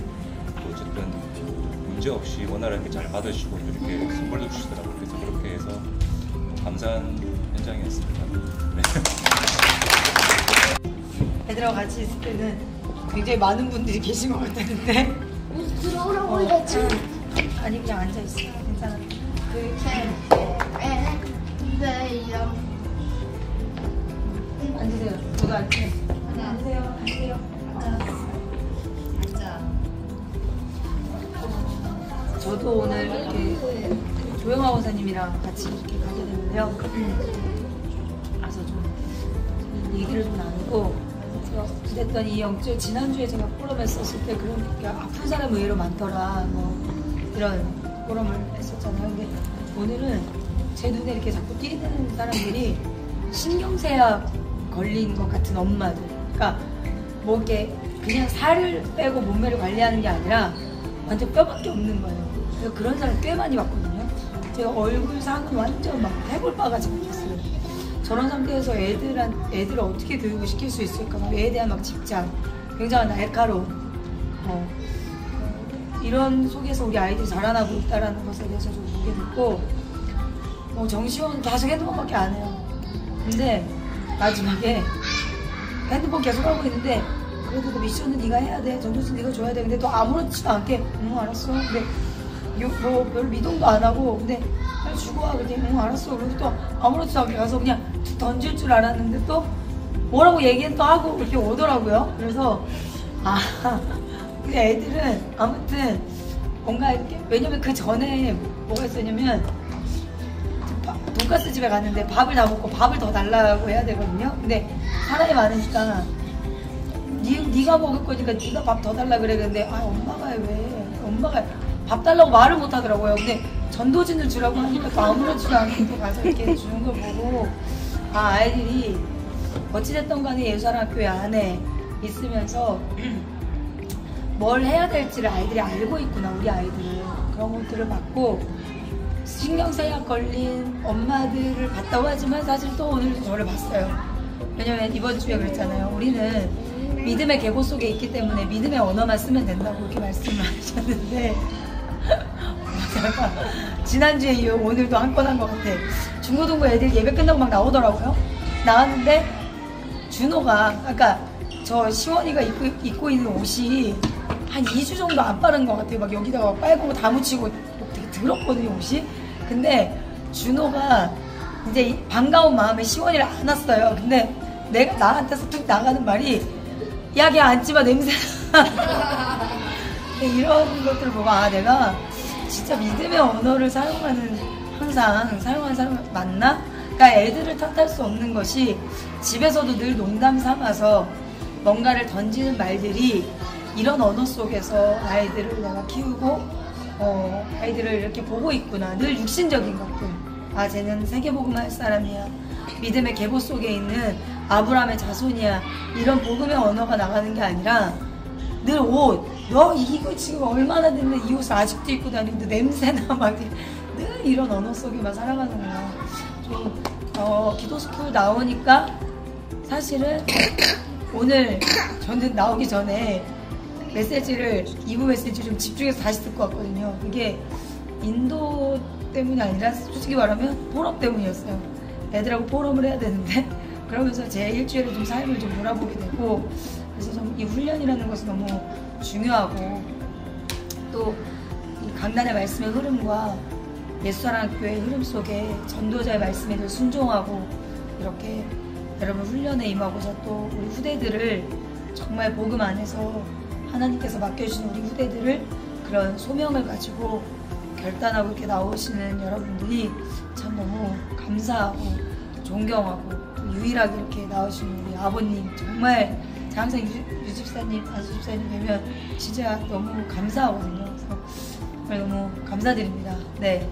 또 어쨌든 문제 없이 원활하게 잘 받으시고 이렇게 선물도 주시더라고요. 그래서 그렇게 해서 감사한 현장이었습니다. 네. 애들하고 같이 있을 때는 굉장히 많은 분들이 계신 것 같았는데 들어오라고 해야지. 아니 그냥 앉아있어. 괜찮아. 앉으세요. 저도 앉으세요. 앉으세요. 저도 오늘 이렇게 조영아 원사님이랑 같이 이렇게 가게 됐는데요. 가서 좀 얘기를 좀 나누고 그랬더니 이 영적 지난주에 제가 포럼 했었을 때 그러니까 아픈 사람 의외로 많더라 뭐 이런 포럼을 했었잖아요. 근데 오늘은 제 눈에 이렇게 자꾸 띄는 사람들이 신경쇠약 걸린 것 같은 엄마들. 그러니까 뭐 이렇게 그냥 살을 빼고 몸매를 관리하는 게 아니라 완전 뼈밖에 없는 거예요. 그래서 그런 사람 꽤 많이 봤거든요. 제 얼굴상은 완전 막 해골바가지 같았어요. 저런 상태에서 애들을 어떻게 교육을 시킬 수 있을까? 애에 대한 막 집착, 굉장한 날카로움. 이런 속에서 우리 아이들이 자라나고 있다는 것에 대해서 좀 보게 됐고, 정시원 계속 핸드폰밖에 안 해요. 근데 마지막에 핸드폰 계속 하고 있는데 그래도 그 미션은 네가 해야 돼. 전도지 네가 줘야 돼. 근데 또 아무렇지도 않게 응 알았어. 근데 뭐 별 미동도 안 하고 근데 그냥 주고 와. 그냥 응 알았어. 그리고 또 아무렇지도 않게 가서 그냥 던질 줄 알았는데 또 뭐라고 얘기는 또 하고 이렇게 오더라고요. 그래서 근데 애들은 아무튼 뭔가 이렇게 왜냐면 그 전에 뭐가 있었냐면 돈가스 집에 갔는데 밥을 다 먹고 밥을 더 달라고 해야 되거든요. 근데 사람이 많으니까 네가 먹을 거니까 네가 밥 더 달라 그래. 근데 엄마가 왜 엄마가 밥 달라고 말을 못 하더라고요. 근데 전도진을 주라고 하니까 또 아무렇지도 않게 또 가서 이렇게 주는 걸 보고 아이들이 어찌됐든 간에 예술학교에 안에 있으면서 뭘 해야 될지를 아이들이 알고 있구나. 우리 아이들은 그런 것들을 받고 신경쇠약 걸린 엄마들을 봤다고 하지만 사실 또 오늘 저를 봤어요. 왜냐면 이번 주에 그랬잖아요. 우리는 믿음의 계보 속에 있기 때문에 믿음의 언어만 쓰면 된다고 이렇게 말씀을 하셨는데 지난주에 이어 오늘도 한 건 한 것 같아. 중고등부 애들 예배 끝나고 막 나오더라고요. 나왔는데 준호가 아까 저 시원이가 입고 있는 옷이 한 2주 정도 안 빠른 것 같아요. 막 여기다가 빨간 거 다 묻히고 되게 더럽거든요 옷이. 근데 준호가 이제 반가운 마음에 시원이를 안았어요. 근데 내가 나한테서 툭 나가는 말이 야 걔 앉지마 냄새 이런 것들을 보고 내가 진짜 믿음의 언어를 사용하는 항상 사용하는 사람 맞나? 그러니까 애들을 탓할 수 없는 것이 집에서도 늘 농담 삼아서 뭔가를 던지는 말들이 이런 언어 속에서 아이들을 내가 키우고 아이들을 이렇게 보고 있구나. 늘 육신적인 것들. 쟤는 세계복음 할 사람이야. 믿음의 계보 속에 있는 아브라함의 자손이야. 이런 복음의 언어가 나가는 게 아니라 늘 옷. 너 이거 지금 얼마나 됐는데 이 옷을 아직도 입고 다니는데 냄새나 막 늘 이런 언어 속에만 살아가는 거야. 좀 기도 스쿨 나오니까 사실은 오늘 저는 나오기 전에 메시지를 2부 메시지 좀 집중해서 다시 듣고 왔거든요. 그게 인도 때문이 아니라 솔직히 말하면 포럼 때문이었어요. 애들하고 포럼을 해야 되는데 그러면서 제 일주일에 좀 삶을 좀 돌아보게 되고 그래서 좀 이 훈련이라는 것이 너무 중요하고 또 이 강단의 말씀의 흐름과 예수사랑교회의 흐름 속에 전도자의 말씀에 늘 순종하고 이렇게 여러분 훈련에 임하고자 또 우리 후대들을 정말 복음 안에서 하나님께서 맡겨주신 우리 후대들을 그런 소명을 가지고 결단하고 이렇게 나오시는 여러분들이 참 너무 감사하고 존경하고 유일하게 이렇게 나오시는 우리 아버님 정말 항상 유집사님, 안수집사님 뵈면 진짜 너무 감사하거든요. 그래서 정말 너무 감사드립니다. 네.